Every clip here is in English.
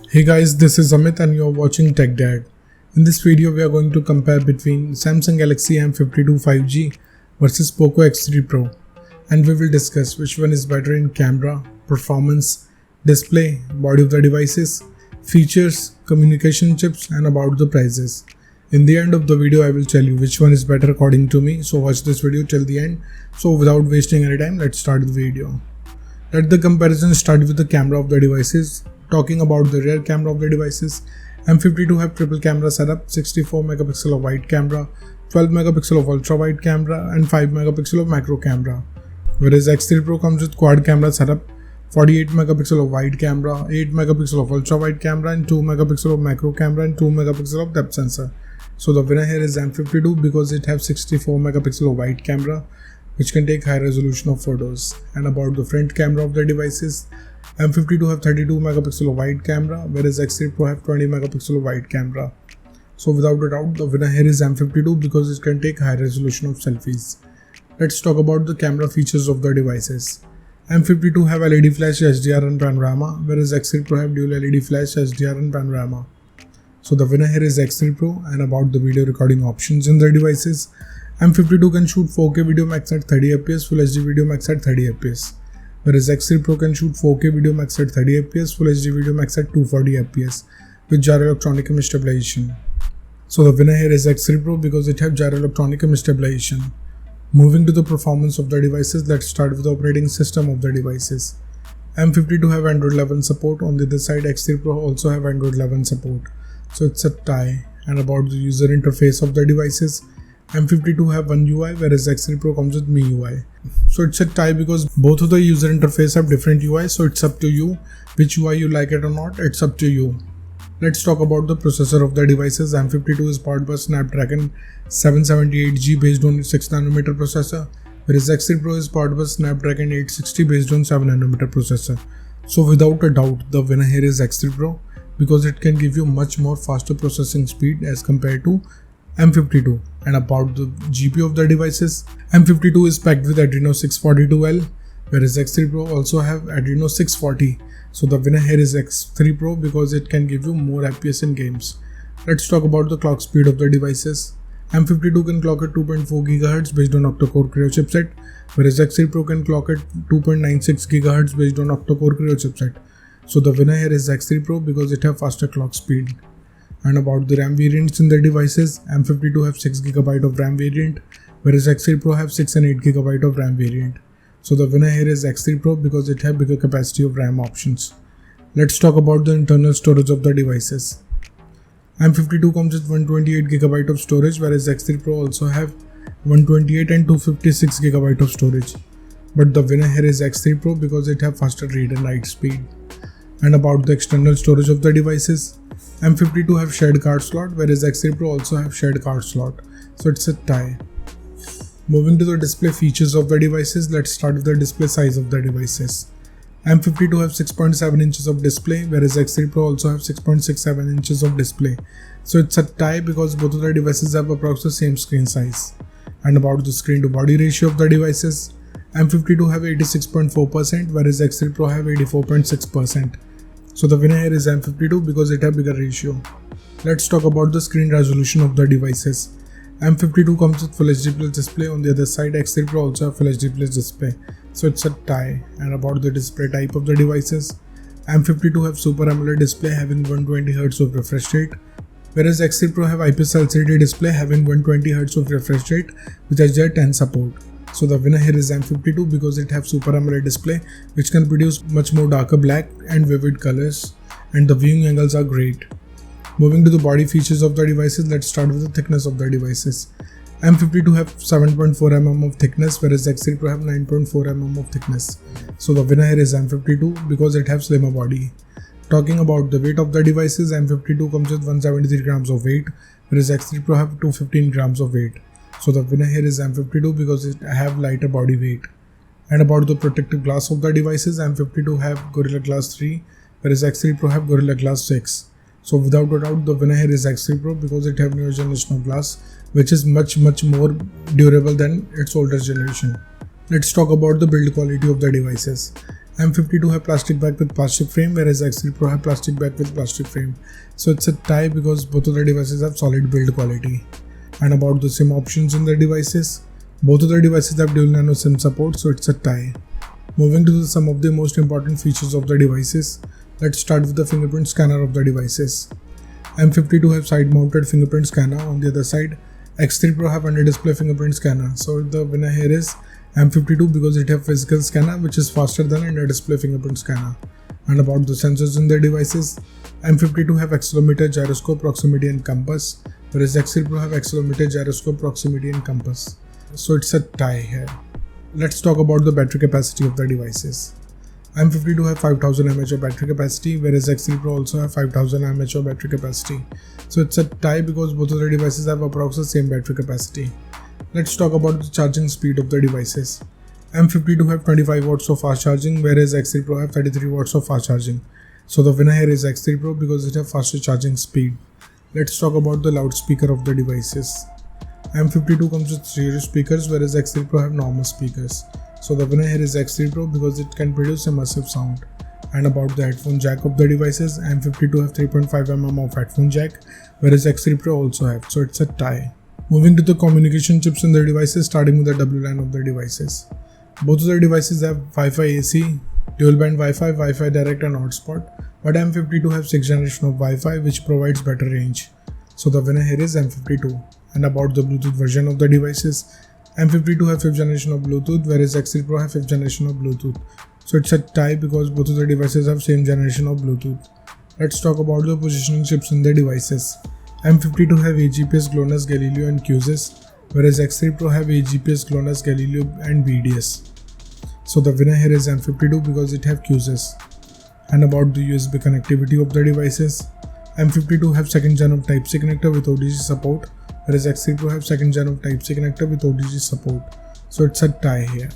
Hey guys, this is Amit and you are watching Tech Dad. In this video, we are going to compare between Samsung Galaxy M52 5G versus Poco X3 Pro, and we will discuss which one is better in camera, performance, display, body of the devices, features, communication chips, and about the prices. In the end of the video, I will tell you which one is better according to me, so watch this video till the end. So without wasting any time, let's start the video. Let the comparison start with the camera of the devices. Talking about the rear camera of the devices, M52 have triple camera setup, 64 megapixel of wide camera, 12 megapixel of ultra wide camera and 5 megapixel of macro camera. Whereas X3 Pro comes with quad camera setup, 48 megapixel of wide camera, 8 megapixel of ultra wide camera and 2 megapixel of macro camera and 2 megapixel of depth sensor. So the winner here is M52 because it has 64 megapixel of wide camera, which can take high resolution of photos. And about the front camera of the devices, M52 have 32 megapixel of wide camera, whereas X3 Pro have 20 megapixel of wide camera. So without a doubt, the winner here is M52 because it can take high resolution of selfies. Let's talk about the camera features of the devices. M52 have LED flash, HDR and panorama, whereas X3 Pro have dual LED flash, HDR and panorama. So the winner here is X3 Pro. And about the video recording options in the devices, M52 can shoot 4K video max at 30 fps, Full HD video max at 30 fps. Whereas X3 Pro can shoot 4K video max at 30 fps, Full HD video max at 240 fps with gyro electronic image stabilization. So the winner here is X3 Pro because it has gyro electronic image stabilization. Moving to the performance of the devices, let's start with the operating system of the devices. M52 have Android 11 support. On the other side, X3 Pro also have Android 11 support. So it's a tie. And about the user interface of the devices, M52 have one UI, whereas X3 Pro comes with MIUI. So it's a tie because both of the user interface have different UI, so it's up to you which UI you like it or not, it's up to you. Let's talk about the processor of the devices. M52 is powered by Snapdragon 778G based on 6nm processor, whereas X3 Pro is powered by Snapdragon 860 based on 7nm processor. So without a doubt, the winner here is X3 Pro because it can give you much more faster processing speed as compared to M52. And about the GPU of the devices, M52 is packed with Adreno 642L, whereas X3 Pro also have Adreno 640. So the winner here is X3 Pro because it can give you more FPS in games. Let's talk about the clock speed of the devices. M52 can clock at 2.4 GHz based on octa-core Creo chipset, whereas X3 Pro can clock at 2.96 GHz based on octa-core Creo chipset. So the winner here is X3 Pro because it has faster clock speed. And about the RAM variants in the devices, M52 have 6GB of RAM variant, whereas X3 Pro have 6 and 8GB of RAM variant. So the winner here is X3 Pro because it has bigger capacity of RAM options. Let's talk about the internal storage of the devices. M52 comes with 128GB of storage, whereas X3 Pro also have 128 and 256GB of storage. But the winner here is X3 Pro because it has faster read and write speed. And about the external storage of the devices, M52 have shared card slot, whereas X3 Pro also have shared card slot. So it's a tie. Moving to the display features of the devices, let's start with the display size of the devices. M52 have 6.7 inches of display, whereas X3 Pro also have 6.67 inches of display. So it's a tie because both of the devices have approximately the same screen size. And about the screen to body ratio of the devices, M52 have 86.4%, whereas X3 Pro have 84.6%. So the winner here is M52 because it has bigger ratio. Let's talk about the screen resolution of the devices. M52 comes with Full HD Plus display. On the other side, X3 Pro also have Full HD Plus display. So it's a tie. And about the display type of the devices, M52 have Super AMOLED display having 120Hz of refresh rate, whereas X3 Pro have IPS LCD display having 120Hz of refresh rate with HDR10 support. So the winner here is M52 because it has Super AMOLED display which can produce much more darker black and vivid colors, and the viewing angles are great. Moving to the body features of the devices, let's start with the thickness of the devices. M52 have 7.4 mm of thickness, whereas X3 Pro have 9.4 mm of thickness. So the winner here is M52 because it has slimmer body. Talking about the weight of the devices, M52 comes with 173 grams of weight, whereas X3 Pro have 215 grams of weight. So the winner here is M52 because it have lighter body weight. And about the protective glass of the devices, M52 have Gorilla Glass 3, whereas X3 Pro have Gorilla Glass 6. So without a doubt, the winner here is X3 Pro because it have newer generation of glass, which is much more durable than its older generation. Let's talk about the build quality of the devices. M52 have plastic back with plastic frame, whereas X3 Pro have plastic back with plastic frame. So it's a tie because both of the devices have solid build quality. And about the SIM options in the devices, both of the devices have dual nano SIM support, so it's a tie. Moving to some of the most important features of the devices, let's start with the fingerprint scanner of the devices. M52 have side mounted fingerprint scanner. On the other side, X3 Pro have under display fingerprint scanner. So the winner here is M52 because it have physical scanner which is faster than under display fingerprint scanner. And about the sensors in the devices, M52 have accelerometer, gyroscope, proximity and compass, whereas X3 Pro have accelerometer, gyroscope, proximity and compass. So it's a tie here. Let's talk about the battery capacity of the devices. M52 have 5000 mAh of battery capacity, whereas X3 Pro also have 5000 mAh of battery capacity. So it's a tie because both of the devices have approximately the same battery capacity. Let's talk about the charging speed of the devices. M52 have 25 watts of fast charging, whereas X3 Pro have 33 watts of fast charging. So the winner here is X3 Pro because it has faster charging speed. Let's talk about the loudspeaker of the devices. M52 comes with stereo speakers, whereas X3 Pro have normal speakers. So the winner here is X3 Pro because it can produce immersive sound. And about the headphone jack of the devices, M52 have 3.5mm of headphone jack, whereas X3 Pro also have, so it's a tie. Moving to the communication chips in the devices, starting with the WLAN of the devices. Both of the devices have Wi-Fi AC, dual band Wi-Fi, Wi-Fi direct and hotspot, but M52 have 6th generation of Wi-Fi which provides better range. So the winner here is M52. And about the Bluetooth version of the devices, M52 have 5th generation of Bluetooth, whereas X3 Pro have 5th generation of Bluetooth. So it's a tie because both of the devices have same generation of Bluetooth. Let's talk about the positioning chips in the devices. M52 have AGPS, GLONASS, Galileo and QSIS, whereas X3 Pro have AGPS, GLONASS, Galileo and BDS. So the winner here is M52 because it have QSIS. And about the USB connectivity of the devices, M52 have 2nd gen of Type-C connector with OTG support, whereas X3 Pro have 2nd gen of Type-C connector with OTG support. So it's a tie here.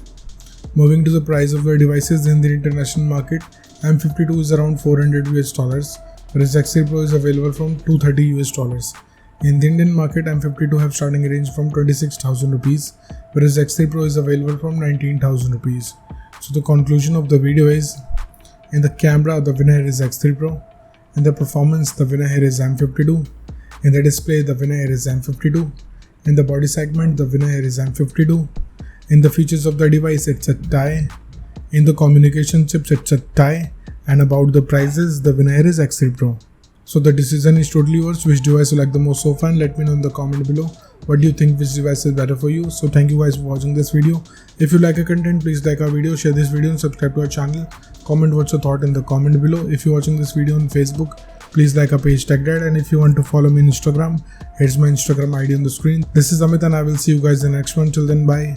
Moving to the price of the devices in the international market, M52 is around $400 US, whereas X3 Pro is available from $230 US. In the Indian market, M52 have starting range from 26,000 rupees, whereas X3 Pro is available from 19,000 rupees. So the conclusion of the video is, in the camera, the winner is X3 Pro. In the performance, the winner here is M52. In the display, the winner here is M52. In the body segment, the winner here is M52. In the features of the device, it's a tie. In the communication chips, it's a tie. And about the prices, the winner here is X3 Pro. So the decision is totally yours. Which device you like the most so far? Let me know in the comment below. What do you think, which device is better for you? So thank you guys for watching this video. If you like our content, please like our video, share this video and subscribe to our channel. Comment what's your thought in the comment below. If you're watching this video on Facebook, please like our page TechDad, and if you want to follow me on Instagram, here's my Instagram ID on the screen. This is Amit and I will see you guys in the next one. Till then, bye.